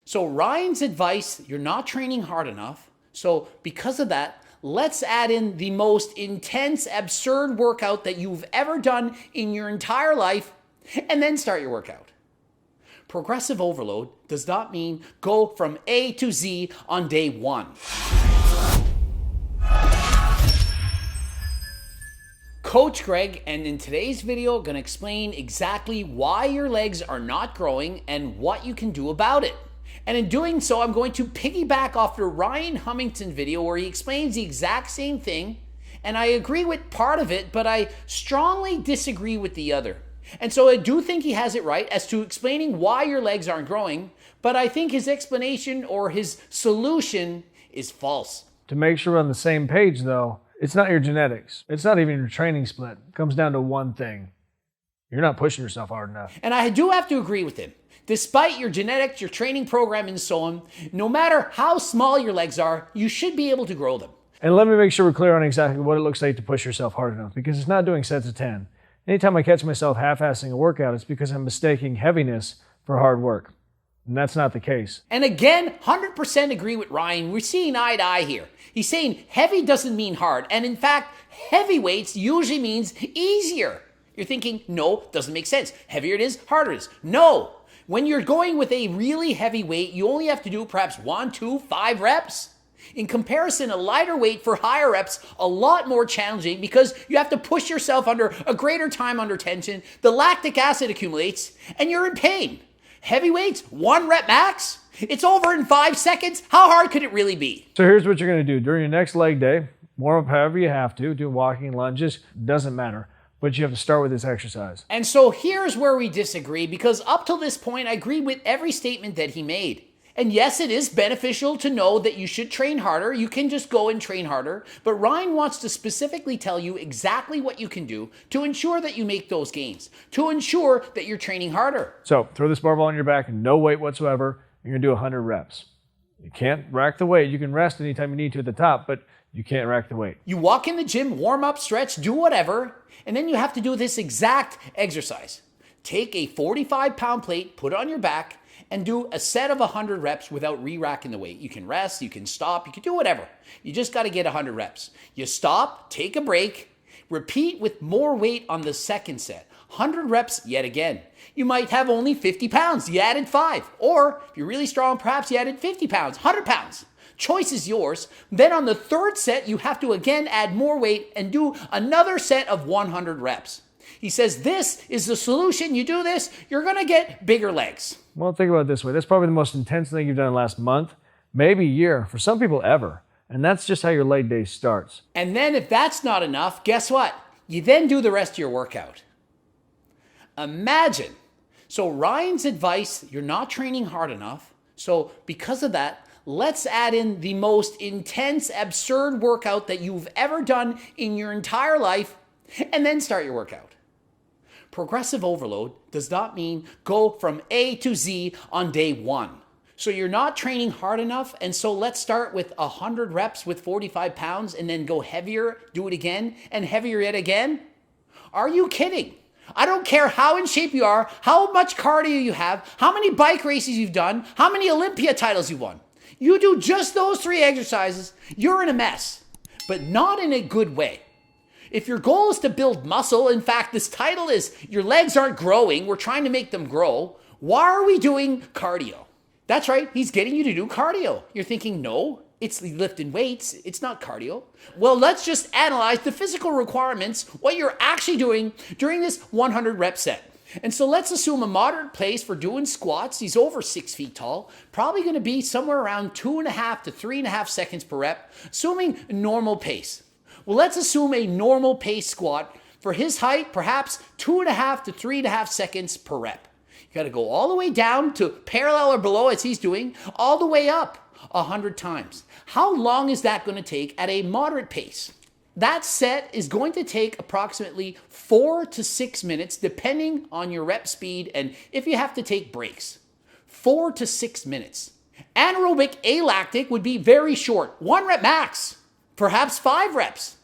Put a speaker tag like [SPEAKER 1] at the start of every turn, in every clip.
[SPEAKER 1] So Ryan's advice, you're not training hard enough. So because of that, let's add in the most intense, absurd workout that you've ever done in your entire life, and then start your workout. Progressive overload does not mean go from A to Z on day one. Coach Greg, and in today's video, I'm going to explain exactly why your legs are not growing and what you can do about it. And in doing so, I'm going to piggyback off the Ryan Humiston video where he explains the exact same thing, and I agree with part of it, but I strongly disagree with the other. And so I do think he has it right as to explaining why your legs aren't growing, but I think his explanation or his solution is false.
[SPEAKER 2] To make sure we're on the same page though, it's not your genetics. It's not even your training split. It comes down to one thing. You're not pushing yourself hard enough.
[SPEAKER 1] And I do have to agree with him. Despite your genetics, your training program, and so on, no matter how small your legs are, you should be able to grow them.
[SPEAKER 2] And let me make sure we're clear on exactly what it looks like to push yourself hard enough, because it's not doing sets of 10. Anytime I catch myself half-assing a workout, it's because I'm mistaking heaviness for hard work. And that's not the case.
[SPEAKER 1] And again, 100% agree with Ryan. We're seeing eye to eye here. He's saying heavy doesn't mean hard. And in fact, heavy weights usually means easier. You're thinking, no, doesn't make sense. Heavier it is, harder it is. No. When you're going with a really heavy weight, you only have to do perhaps 1, 2, 5 reps. In comparison, a lighter weight for higher reps, a lot more challenging because you have to push yourself under a greater time under tension. The lactic acid accumulates and you're in pain. Heavy weights, 1 rep max. It's over in 5 seconds. How hard could it really be?
[SPEAKER 2] So here's what you're going to do. During your next leg day, warm up however you have to. Do walking, lunges, doesn't matter. But you have to start with this exercise.
[SPEAKER 1] And so here's where we disagree, because up till this point, I agree with every statement that he made. And yes, it is beneficial to know that you should train harder. You can just go and train harder. But Ryan wants to specifically tell you exactly what you can do to ensure that you make those gains, to ensure that you're training harder.
[SPEAKER 2] So throw this barbell on your back and no weight whatsoever. You're going to do 100 reps. You can't rack the weight. You can rest anytime you need to at the top, but you can't rack the weight.
[SPEAKER 1] You walk in the gym, warm up, stretch, do whatever, and then you have to do this exact exercise. Take a 45-pound plate, put it on your back, and do a set of 100 reps without re-racking the weight. You can rest, you can stop, you can do whatever. You just got to get 100 reps. You stop, take a break, repeat with more weight on the second set. 100 reps yet again. You might have only 50 pounds, you added 5. Or if you're really strong, perhaps you added 50 pounds, 100 pounds. Choice is yours. Then on the third set, you have to again add more weight and do another set of 100 reps. He says this is the solution. You do this, you're going to get bigger legs.
[SPEAKER 2] Well, think about it this way. That's probably the most intense thing you've done in the last month, maybe year, for some people ever. And that's just how your leg day starts.
[SPEAKER 1] And then if that's not enough, guess what? You then do the rest of your workout. Imagine. So Ryan's advice, you're not training hard enough. So because of that, let's add in the most intense, absurd workout that you've ever done in your entire life, and then start your workout. Progressive overload does not mean go from A to Z on day one. So you're not training hard enough, and so let's start with 100 reps with 45 pounds and then go heavier, do it again, and heavier yet again? Are you kidding? I don't care how in shape you are, how much cardio you have, how many bike races you've done, how many Olympia titles you've won. You do just those 3 exercises, you're in a mess, but not in a good way. If your goal is to build muscle, in fact, this title is Your Legs Aren't Growing, we're trying to make them grow, why are we doing cardio? That's right, he's getting you to do cardio. You're thinking, no, it's lifting weights, it's not cardio. Well, let's just analyze the physical requirements, what you're actually doing during this 100 rep set. And so let's assume a moderate pace for doing squats. He's over 6 feet tall, probably going to be somewhere around 2.5 to 3.5 seconds per rep, assuming normal pace. Well, let's assume a normal pace squat for his height, perhaps 2.5 to 3.5 seconds per rep. You got to go all the way down to parallel or below as he's doing, all the way up 100 times. How long is that going to take at a moderate pace? That set is going to take approximately 4 to 6 minutes, depending on your rep speed and if you have to take breaks. 4 to 6 minutes. Anaerobic alactic would be very short, 1 rep max, perhaps 5 reps.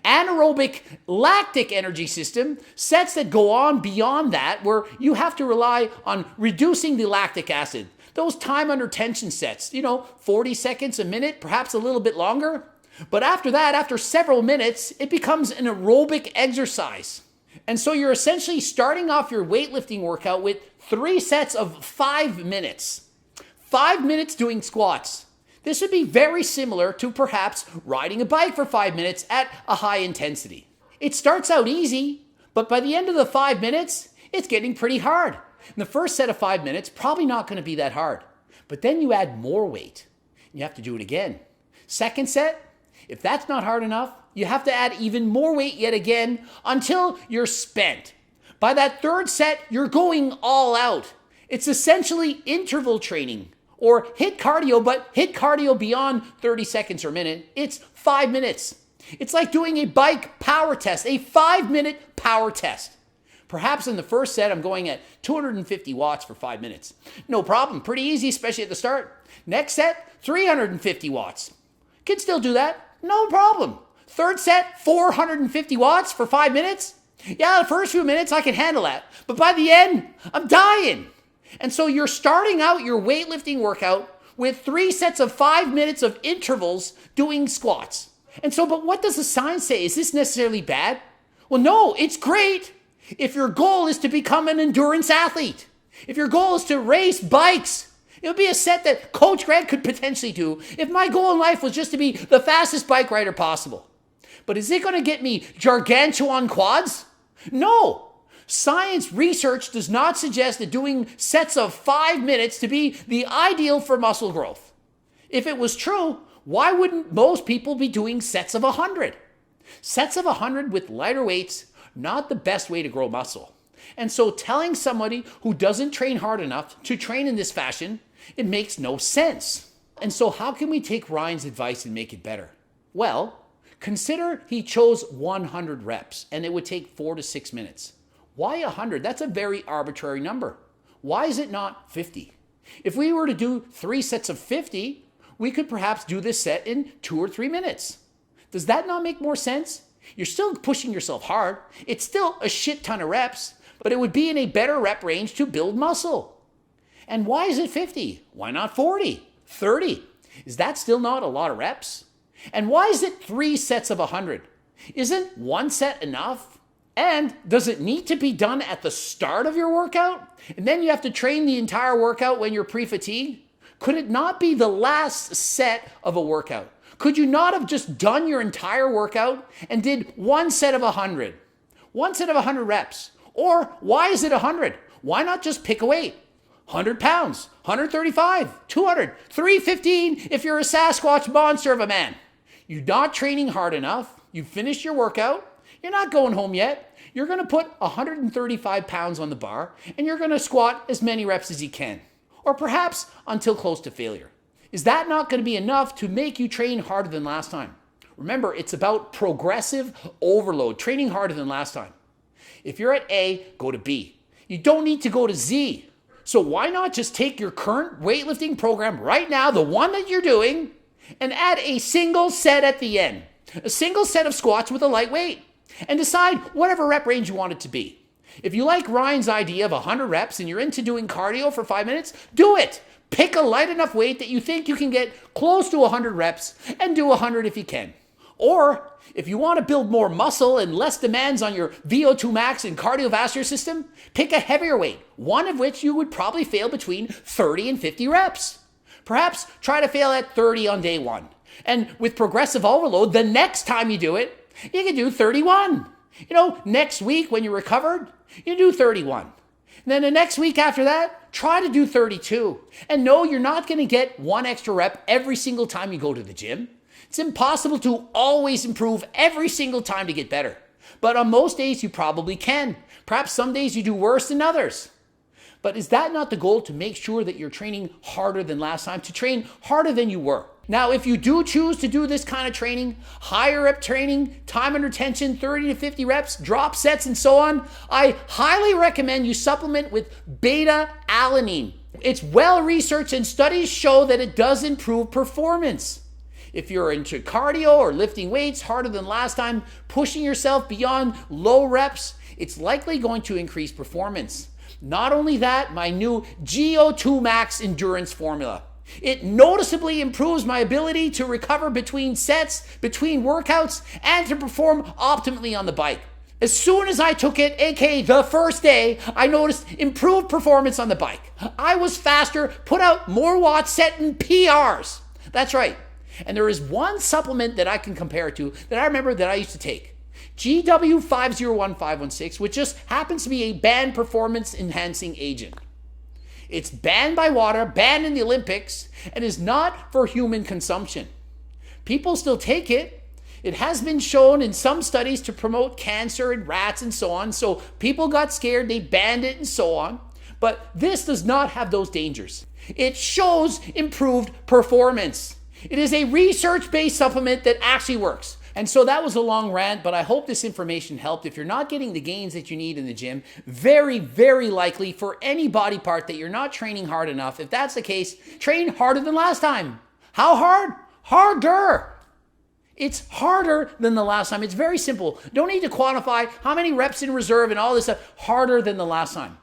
[SPEAKER 1] Anaerobic lactic energy system, sets that go on beyond that, where you have to rely on reducing the lactic acid. Those time under tension sets, 40 seconds, a minute, perhaps a little bit longer. But after that, after several minutes, it becomes an aerobic exercise. And so you're essentially starting off your weightlifting workout with 3 sets of 5 minutes. 5 minutes doing squats. This would be very similar to perhaps riding a bike for 5 minutes at a high intensity. It starts out easy, but by the end of the 5 minutes, it's getting pretty hard. And the first set of 5 minutes, probably not going to be that hard. But then you add more weight. You have to do it again. Second set, if that's not hard enough, you have to add even more weight yet again until you're spent. By that third set, you're going all out. It's essentially interval training or HIIT cardio, but HIIT cardio beyond 30 seconds or a minute. It's 5 minutes. It's like doing a bike power test, a 5-minute power test. Perhaps in the first set, I'm going at 250 watts for 5 minutes. No problem, pretty easy, especially at the start. Next set, 350 watts. Can still do that, no problem. Third set, 450 watts for 5 minutes. Yeah, the first few minutes I can handle that, but by the end, I'm dying. And so you're starting out your weightlifting workout with 3 sets of 5 minutes of intervals doing squats. And so, but what does the science say? Is this necessarily bad? Well, no, it's great. If your goal is to become an endurance athlete, if your goal is to race bikes, it would be a set that Coach Grant could potentially do if my goal in life was just to be the fastest bike rider possible. But is it going to get me gargantuan quads? No. Science research does not suggest that doing sets of 5 minutes to be the ideal for muscle growth. If it was true, why wouldn't most people be doing sets of 100? Sets of 100 with lighter weights, not the best way to grow muscle. And so telling somebody who doesn't train hard enough to train in this fashion, it makes no sense. And so how can we take Ryan's advice and make it better? Well, consider he chose 100 reps and it would take 4 to 6 minutes. Why 100? That's a very arbitrary number. Why is it not 50? If we were to do 3 sets of 50, we could perhaps do this set in 2 or 3 minutes. Does that not make more sense? You're still pushing yourself hard. It's still a shit ton of reps, but it would be in a better rep range to build muscle. And why is it 50? Why not 40? 30? Is that still not a lot of reps? And why is it 3 sets of 100? Isn't 1 set enough? And does it need to be done at the start of your workout? And then you have to train the entire workout when you're pre-fatigued? Could it not be the last set of a workout? Could you not have just done your entire workout and did 1 set of 100? 1 set of 100 reps. Or why is it 100? Why not just pick a weight? 100 pounds, 135, 200, 315 if you're a Sasquatch monster of a man. You're not training hard enough. You finished your workout. You're not going home yet. You're going to put 135 pounds on the bar and you're going to squat as many reps as you can. Or perhaps until close to failure. Is that not going to be enough to make you train harder than last time? Remember, it's about progressive overload, training harder than last time. If you're at A, go to B. You don't need to go to Z. So why not just take your current weightlifting program right now, the one that you're doing, and add a single set at the end. A single set of squats with a light weight. And decide whatever rep range you want it to be. If you like Ryan's idea of 100 reps and you're into doing cardio for 5 minutes, do it. Pick a light enough weight that you think you can get close to 100 reps and do 100 if you can. Or if you want to build more muscle and less demands on your VO2 max and cardiovascular system, pick a heavier weight, one of which you would probably fail between 30 and 50 reps. Perhaps try to fail at 30 on day 1. And with progressive overload, the next time you do it, you can do 31. Next week when you're recovered, you do 31. And then the next week after that, try to do 32. And no, you're not going to get 1 extra rep every single time you go to the gym. It's impossible to always improve every single time to get better. But on most days, you probably can. Perhaps some days you do worse than others. But is that not the goal, to make sure that you're training harder than last time, to train harder than you were? Now, if you do choose to do this kind of training, higher rep training, time under tension, 30 to 50 reps, drop sets, and so on, I highly recommend you supplement with beta-alanine. It's well researched and studies show that it does improve performance. If you're into cardio or lifting weights harder than last time, pushing yourself beyond low reps, it's likely going to increase performance. Not only that, my new GO2 Max Endurance formula. It noticeably improves my ability to recover between sets, between workouts, and to perform optimally on the bike. As soon as I took it, aka the first day, I noticed improved performance on the bike. I was faster, put out more watts, setting PRs. That's right. And there is one supplement that I can compare it to that I remember that I used to take. GW501516, which just happens to be a banned performance enhancing agent. It's banned by WADA, banned in the Olympics, and is not for human consumption. People still take it. It has been shown in some studies to promote cancer in rats and so on, so people got scared, they banned it and so on. But this does not have those dangers. It shows improved performance. It is a research-based supplement that actually works. And so that was a long rant, but I hope this information helped. If you're not getting the gains that you need in the gym, very, very likely for any body part that you're not training hard enough. If that's the case, train harder than last time. How hard? Harder. It's harder than the last time. It's very simple. Don't need to quantify how many reps in reserve and all this stuff. Harder than the last time.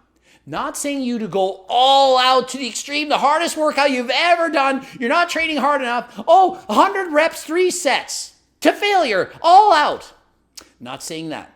[SPEAKER 1] Not saying you to go all out to the extreme, the hardest workout you've ever done. You're not training hard enough. Oh, 100 reps, 3 sets. To failure, all out. Not saying that,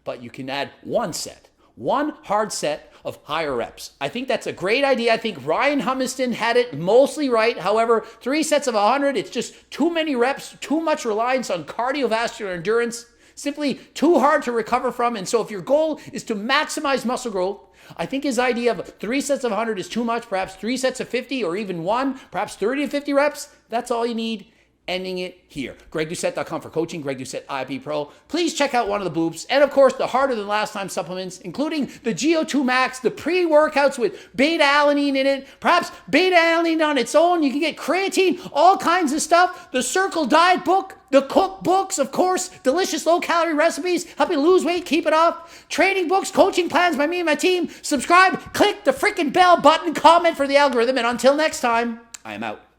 [SPEAKER 1] but you can add 1 set, 1 hard set of higher reps. I think that's a great idea. I think Ryan Humiston had it mostly right. However, 3 sets of 100, it's just too many reps, too much reliance on cardiovascular endurance, simply too hard to recover from. And so if your goal is to maximize muscle growth, I think his idea of 3 sets of 100 is too much, perhaps 3 sets of 50 or even 1, perhaps 30 to 50 reps. That's all you need. Ending it here. GregDoucette.com for coaching, Greg Doucette IP Pro. Please check out one of the boops. And of course, the harder than last time supplements, including the GO2 Max, the pre-workouts with beta-alanine in it, perhaps beta-alanine on its own. You can get creatine, all kinds of stuff. The Circle Diet book, the cookbooks, of course, delicious low-calorie recipes, help you lose weight, keep it off. Training books, coaching plans by me and my team. Subscribe, click the freaking bell button, comment for the algorithm. And until next time, I am out.